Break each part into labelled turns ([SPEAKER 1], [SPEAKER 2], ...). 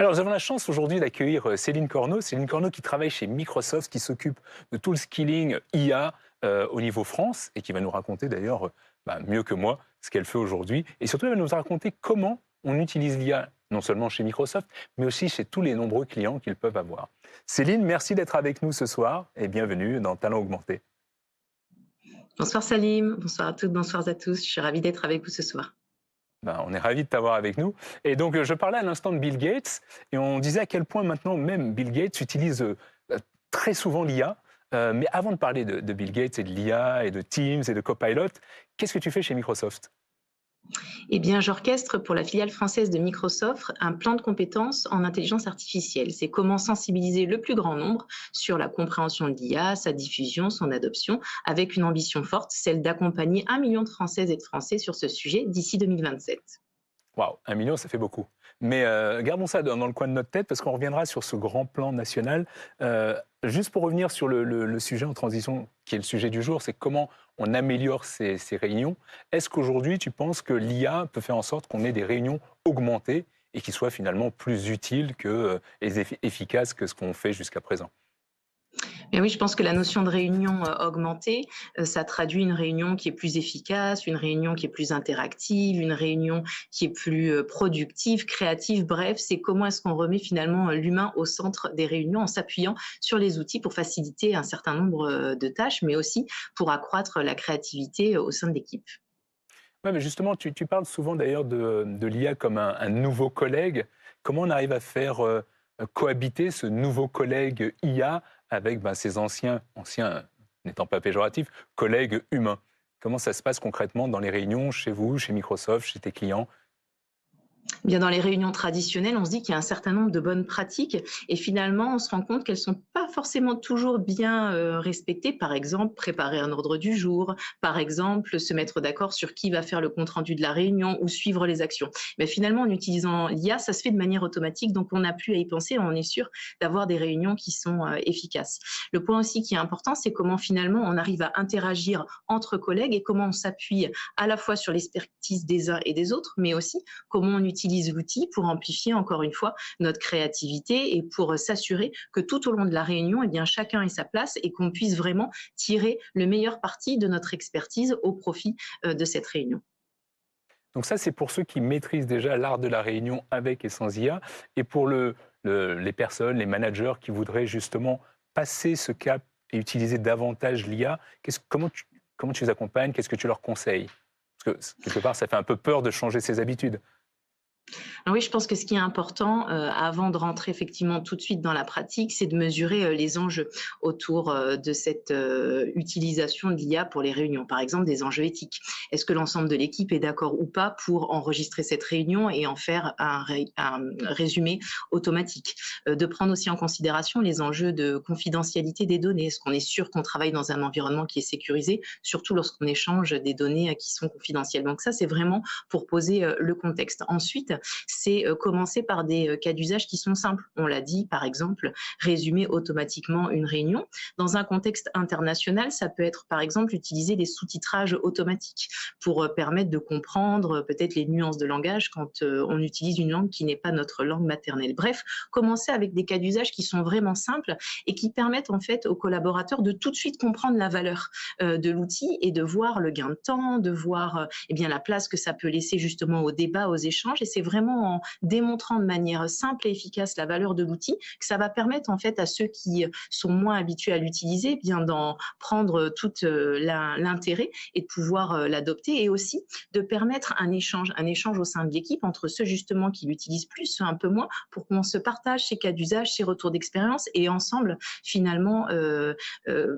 [SPEAKER 1] Alors, nous avons la chance aujourd'hui d'accueillir Céline Corneau. Céline Corneau qui travaille chez Microsoft, qui s'occupe de tout le skilling IA au niveau France et qui va nous raconter d'ailleurs mieux que moi ce qu'elle fait aujourd'hui. Et surtout, elle va nous raconter comment on utilise l'IA, non seulement chez Microsoft, mais aussi chez tous les nombreux clients qu'ils peuvent avoir. Céline, merci d'être avec nous ce soir et bienvenue dans Talent Augmenté.
[SPEAKER 2] Bonsoir Salim, bonsoir à toutes, bonsoir à tous. Je suis ravie d'être avec vous ce soir.
[SPEAKER 1] On est ravis de t'avoir avec nous. Et donc, je parlais à l'instant de Bill Gates et on disait à quel point maintenant même Bill Gates utilise très souvent l'IA. Mais avant de parler de Bill Gates et de l'IA et de Teams et de Copilot, qu'est-ce que tu fais chez Microsoft?
[SPEAKER 2] Eh bien, j'orchestre pour la filiale française de Microsoft un plan de compétences en intelligence artificielle. C'est comment sensibiliser le plus grand nombre sur la compréhension de l'IA, sa diffusion, son adoption, avec une ambition forte, celle d'accompagner 1 million de Françaises et de Français sur ce sujet d'ici 2027.
[SPEAKER 1] Waouh, 1 million, ça fait beaucoup. Mais gardons ça dans le coin de notre tête parce qu'on reviendra sur ce grand plan national. Juste pour revenir sur le sujet en transition, qui est le sujet du jour, c'est comment on améliore ces réunions. Est-ce qu'aujourd'hui, tu penses que l'IA peut faire en sorte qu'on ait des réunions augmentées et qui soient finalement plus utiles et efficaces que ce qu'on fait jusqu'à présent?
[SPEAKER 2] Mais oui, je pense que la notion de réunion augmentée, ça traduit une réunion qui est plus efficace, une réunion qui est plus interactive, une réunion qui est plus productive, créative. Bref, c'est comment est-ce qu'on remet finalement l'humain au centre des réunions en s'appuyant sur les outils pour faciliter un certain nombre de tâches, mais aussi pour accroître la créativité au sein de l'équipe.
[SPEAKER 1] Ouais, mais justement, tu parles souvent d'ailleurs de l'IA comme un nouveau collègue. Comment on arrive à faire cohabiter ce nouveau collègue IA avec ses anciens n'étant pas péjoratifs, collègues humains? Comment ça se passe concrètement dans les réunions, chez vous, chez Microsoft, chez tes clients?
[SPEAKER 2] Bien, dans les réunions traditionnelles, on se dit qu'il y a un certain nombre de bonnes pratiques et finalement, on se rend compte qu'elles sont pas forcément toujours bien respectées. Par exemple, préparer un ordre du jour, par exemple, se mettre d'accord sur qui va faire le compte-rendu de la réunion ou suivre les actions. Mais finalement, en utilisant l'IA, ça se fait de manière automatique, donc on n'a plus à y penser, on est sûr d'avoir des réunions qui sont efficaces. Le point aussi qui est important, c'est comment finalement on arrive à interagir entre collègues et comment on s'appuie à la fois sur l'expertise des uns et des autres, mais aussi comment on utilise l'outil pour amplifier encore une fois notre créativité et pour s'assurer que tout au long de la réunion, eh bien, chacun ait sa place et qu'on puisse vraiment tirer le meilleur parti de notre expertise au profit de cette réunion.
[SPEAKER 1] Donc ça, c'est pour ceux qui maîtrisent déjà l'art de la réunion avec et sans IA. Et pour les personnes, les managers qui voudraient justement passer ce cap et utiliser davantage l'IA, comment tu les accompagnes? Qu'est-ce que tu leur conseilles? Parce que quelque part, ça fait un peu peur de changer ses habitudes.
[SPEAKER 2] Ah oui, je pense que ce qui est important, avant de rentrer effectivement tout de suite dans la pratique, c'est de mesurer, les enjeux autour, de cette, utilisation de l'IA pour les réunions. Par exemple, des enjeux éthiques. Est-ce que l'ensemble de l'équipe est d'accord ou pas pour enregistrer cette réunion et en faire un résumé automatique? De prendre aussi en considération les enjeux de confidentialité des données. Est-ce qu'on est sûr qu'on travaille dans un environnement qui est sécurisé? Surtout lorsqu'on échange des données, qui sont confidentielles. Donc ça, c'est vraiment pour poser, le contexte. Ensuite, c'est commencer par des cas d'usage qui sont simples. On l'a dit, par exemple, résumer automatiquement une réunion. Dans un contexte international, ça peut être, par exemple, utiliser des sous-titrages automatiques pour permettre de comprendre peut-être les nuances de langage quand on utilise une langue qui n'est pas notre langue maternelle. Bref, commencer avec des cas d'usage qui sont vraiment simples et qui permettent en fait aux collaborateurs de tout de suite comprendre la valeur de l'outil et de voir le gain de temps, de voir eh bien, la place que ça peut laisser justement au débat, aux échanges. Et c'est vraiment en démontrant de manière simple et efficace la valeur de l'outil que ça va permettre en fait à ceux qui sont moins habitués à l'utiliser, eh bien d'en prendre tout l'intérêt et de pouvoir l'adopter et aussi de permettre un échange au sein de l'équipe entre ceux justement qui l'utilisent plus, ceux un peu moins, pour qu'on se partage ces cas d'usage, ces retours d'expérience et ensemble finalement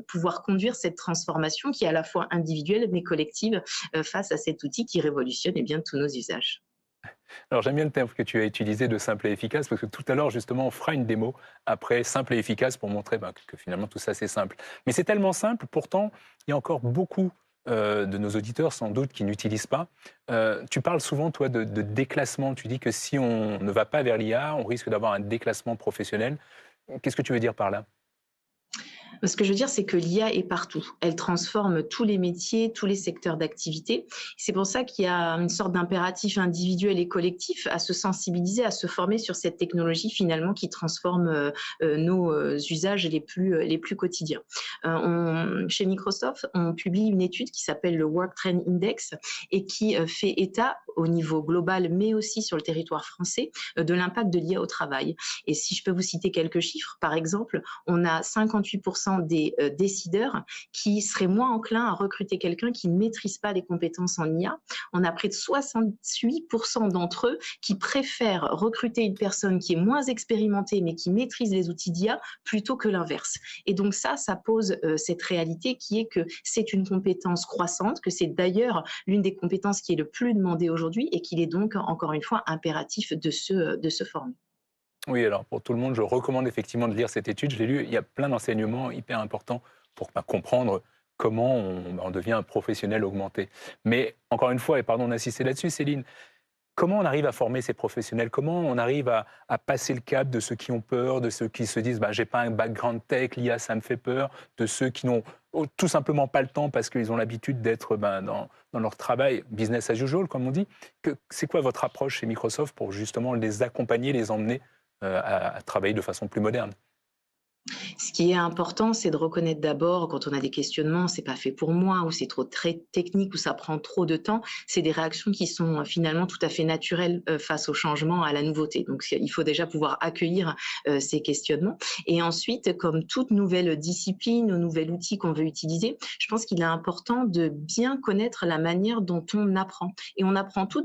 [SPEAKER 2] pouvoir conduire cette transformation qui est à la fois individuelle mais collective face à cet outil qui révolutionne eh bien, tous nos usages.
[SPEAKER 1] Alors j'aime bien le terme que tu as utilisé de simple et efficace, parce que tout à l'heure, justement, on fera une démo après simple et efficace pour montrer que finalement tout ça c'est simple. Mais c'est tellement simple, pourtant, il y a encore beaucoup de nos auditeurs sans doute qui n'utilisent pas. Tu parles souvent, toi, de déclassement. Tu dis que si on ne va pas vers l'IA, on risque d'avoir un déclassement professionnel. Qu'est-ce que tu veux dire par là?
[SPEAKER 2] Ce que je veux dire, c'est que l'IA est partout. Elle transforme tous les métiers, tous les secteurs d'activité. C'est pour ça qu'il y a une sorte d'impératif individuel et collectif à se sensibiliser, à se former sur cette technologie finalement qui transforme nos usages les plus quotidiens. Chez Microsoft, on publie une étude qui s'appelle le Work Trend Index et qui fait état au niveau global, mais aussi sur le territoire français, de l'impact de l'IA au travail. Et si je peux vous citer quelques chiffres, par exemple, on a 58% des décideurs qui seraient moins enclins à recruter quelqu'un qui ne maîtrise pas les compétences en IA. On a près de 68% d'entre eux qui préfèrent recruter une personne qui est moins expérimentée mais qui maîtrise les outils d'IA plutôt que l'inverse. Et donc ça pose cette réalité qui est que c'est une compétence croissante, que c'est d'ailleurs l'une des compétences qui est le plus demandée aujourd'hui et qu'il est donc encore une fois impératif de se former.
[SPEAKER 1] Oui, alors pour tout le monde, je recommande effectivement de lire cette étude. Je l'ai lu, il y a plein d'enseignements hyper importants pour comprendre comment on devient un professionnel augmenté. Mais encore une fois, et pardon d'insister là-dessus, Céline, comment on arrive à former ces professionnels? Comment on arrive à passer le cap de ceux qui ont peur, de ceux qui se disent bah, j'ai pas un background tech, l'IA ça me fait peur, de ceux qui n'ont tout simplement pas le temps parce qu'ils ont l'habitude d'être dans leur travail, business as usual comme on dit. C'est quoi votre approche chez Microsoft pour justement les accompagner, les emmener à travailler de façon plus moderne?
[SPEAKER 2] Ce qui est important, c'est de reconnaître d'abord, quand on a des questionnements, c'est pas fait pour moi, ou c'est trop très technique, ou ça prend trop de temps. C'est des réactions qui sont finalement tout à fait naturelles face au changement, à la nouveauté. Donc, il faut déjà pouvoir accueillir ces questionnements. Et ensuite, comme toute nouvelle discipline ou nouvel outil qu'on veut utiliser, je pense qu'il est important de bien connaître la manière dont on apprend. Et on apprend tous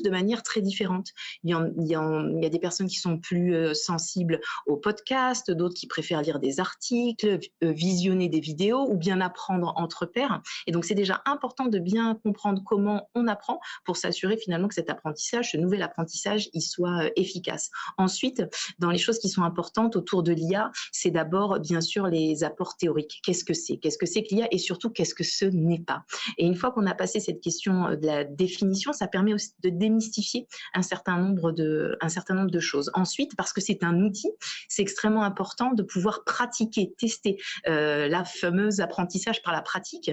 [SPEAKER 2] de manière très différente. Il y a des personnes qui sont plus sensibles aux podcasts, d'autres qui préfèrent lire des articles, visionner des vidéos ou bien apprendre entre pairs. Et donc, c'est déjà important de bien comprendre comment on apprend pour s'assurer finalement que cet apprentissage, ce nouvel apprentissage, il soit efficace. Ensuite, dans les choses qui sont importantes autour de l'IA, c'est d'abord, bien sûr, les apports théoriques. Qu'est-ce que c'est? Qu'est-ce que c'est que l'IA? Et surtout, qu'est-ce que ce n'est pas? Et une fois qu'on a passé cette question de la définition, ça permet aussi de démystifier un certain nombre de choses. Ensuite, parce que c'est un outil, c'est extrêmement important de pouvoir pratiquer, tester la fameuse apprentissage par la pratique,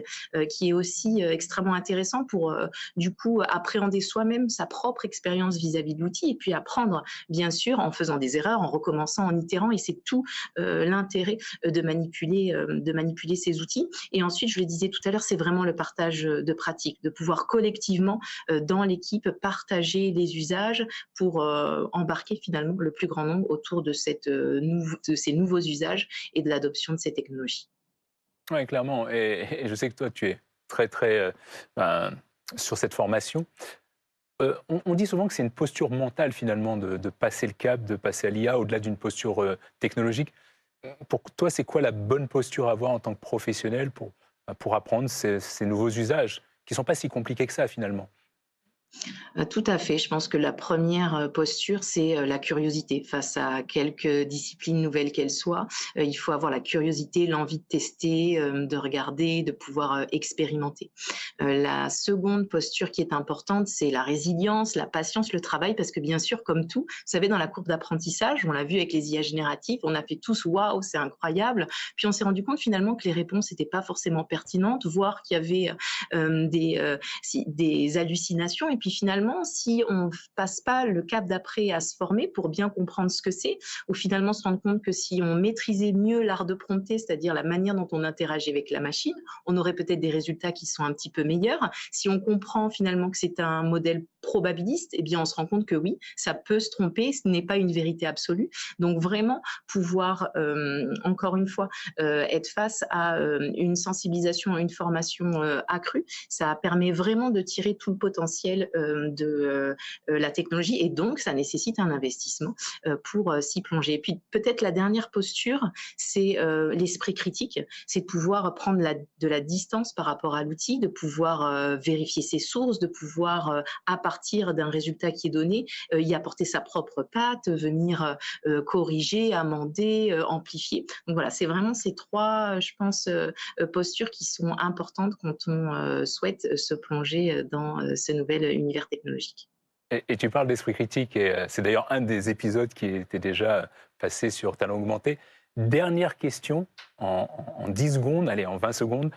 [SPEAKER 2] qui est aussi extrêmement intéressant pour du coup appréhender soi-même sa propre expérience vis-à-vis de l'outil et puis apprendre, bien sûr, en faisant des erreurs, en recommençant, en itérant. Et c'est tout l'intérêt de manipuler ces outils. Et ensuite, je le disais tout à l'heure, c'est vraiment le partage de pratiques, de pouvoir collectivement dans l'équipe partager les usages pour embarquer finalement le plus grand nombre autour de ces nouveaux usages et de l'adoption de ces technologies.
[SPEAKER 1] Oui, clairement. Et je sais que toi, tu es très, très ben, sur cette formation. On dit souvent que c'est une posture mentale, finalement, de passer le cap, de passer à l'IA, au-delà d'une posture technologique. Pour toi, c'est quoi la bonne posture à avoir en tant que professionnel pour apprendre ces nouveaux usages, qui ne sont pas si compliqués que ça, finalement?
[SPEAKER 2] Tout à fait. Je pense que la première posture, c'est la curiosité face à quelque discipline nouvelle qu'elle soit. Il faut avoir la curiosité, l'envie de tester, de regarder, de pouvoir expérimenter. La seconde posture qui est importante, c'est la résilience, la patience, le travail, parce que bien sûr, comme tout, vous savez, dans la courbe d'apprentissage, on l'a vu avec les IA génératives, on a fait tous waouh, c'est incroyable. Puis on s'est rendu compte finalement que les réponses n'étaient pas forcément pertinentes, voire qu'il y avait des hallucinations. Et puis finalement, si on ne passe pas le cap d'après à se former pour bien comprendre ce que c'est, ou finalement se rendre compte que si on maîtrisait mieux l'art de prompter, c'est-à-dire la manière dont on interagit avec la machine, on aurait peut-être des résultats qui sont un petit peu meilleurs. Si on comprend finalement que c'est un modèle probabiliste, eh bien on se rend compte que oui, ça peut se tromper, ce n'est pas une vérité absolue. Donc vraiment pouvoir, encore une fois, être face à une sensibilisation, une formation accrue, ça permet vraiment de tirer tout le potentiel de la technologie et donc ça nécessite un investissement pour s'y plonger. Et puis peut-être la dernière posture, c'est l'esprit critique, c'est de pouvoir prendre de la distance par rapport à l'outil, de pouvoir vérifier ses sources, de pouvoir à partir d'un résultat qui est donné, y apporter sa propre patte, venir corriger, amender, amplifier. Donc voilà, c'est vraiment ces trois, je pense, postures qui sont importantes quand on souhaite se plonger dans ce nouvel univers technologique.
[SPEAKER 1] Et tu parles d'esprit critique, et c'est d'ailleurs un des épisodes qui était déjà passé sur Talent Augmenté. Dernière question, en 10 secondes, allez, en 20 secondes,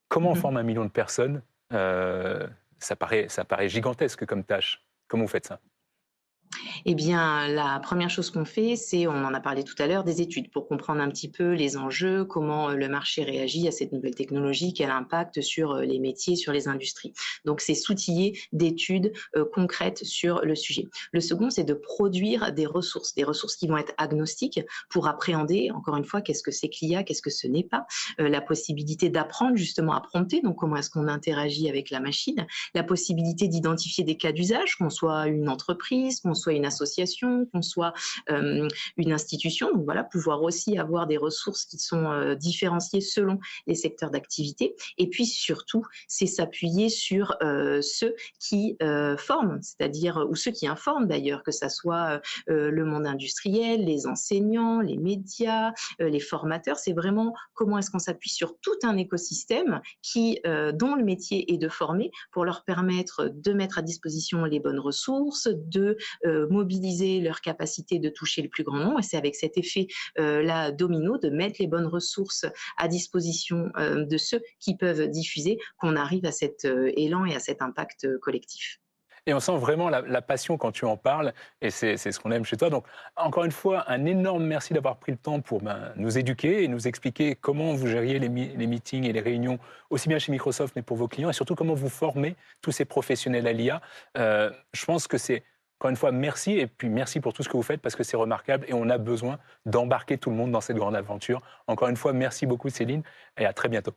[SPEAKER 1] comment on forme 1 million de personnes? Euh, ça paraît gigantesque comme tâche. Comment vous faites ça?
[SPEAKER 2] Eh bien, la première chose qu'on fait, c'est, on en a parlé tout à l'heure, des études pour comprendre un petit peu les enjeux, comment le marché réagit à cette nouvelle technologie, quel impact sur les métiers, sur les industries. Donc, c'est s'outiller d'études concrètes sur le sujet. Le second, c'est de produire des ressources qui vont être agnostiques pour appréhender, encore une fois, qu'est-ce que c'est que l'IA, qu'est-ce que ce n'est pas, la possibilité d'apprendre justement à prompter, donc comment est-ce qu'on interagit avec la machine, la possibilité d'identifier des cas d'usage, qu'on soit une entreprise, qu'on soit une association, qu'on soit une institution. Donc voilà, pouvoir aussi avoir des ressources qui sont différenciées selon les secteurs d'activité. Et puis surtout, c'est s'appuyer sur ceux qui forment, c'est-à-dire, ou ceux qui informent d'ailleurs, que ça soit le monde industriel, les enseignants, les médias, les formateurs. C'est vraiment comment est-ce qu'on s'appuie sur tout un écosystème dont le métier est de former pour leur permettre de mettre à disposition les bonnes ressources, de mobiliser leur capacité de toucher le plus grand nombre. Et c'est avec cet effet là domino, de mettre les bonnes ressources à disposition de ceux qui peuvent diffuser, qu'on arrive à cet élan et à cet impact collectif.
[SPEAKER 1] Et on sent vraiment la passion quand tu en parles, et c'est ce qu'on aime chez toi. Donc, encore une fois, un énorme merci d'avoir pris le temps pour nous éduquer et nous expliquer comment vous gériez les meetings et les réunions, aussi bien chez Microsoft, mais pour vos clients, et surtout comment vous formez tous ces professionnels à l'IA. Je pense que c'est, encore une fois, merci, et puis merci pour tout ce que vous faites, parce que c'est remarquable, et on a besoin d'embarquer tout le monde dans cette grande aventure. Encore une fois, merci beaucoup Céline, et à très bientôt.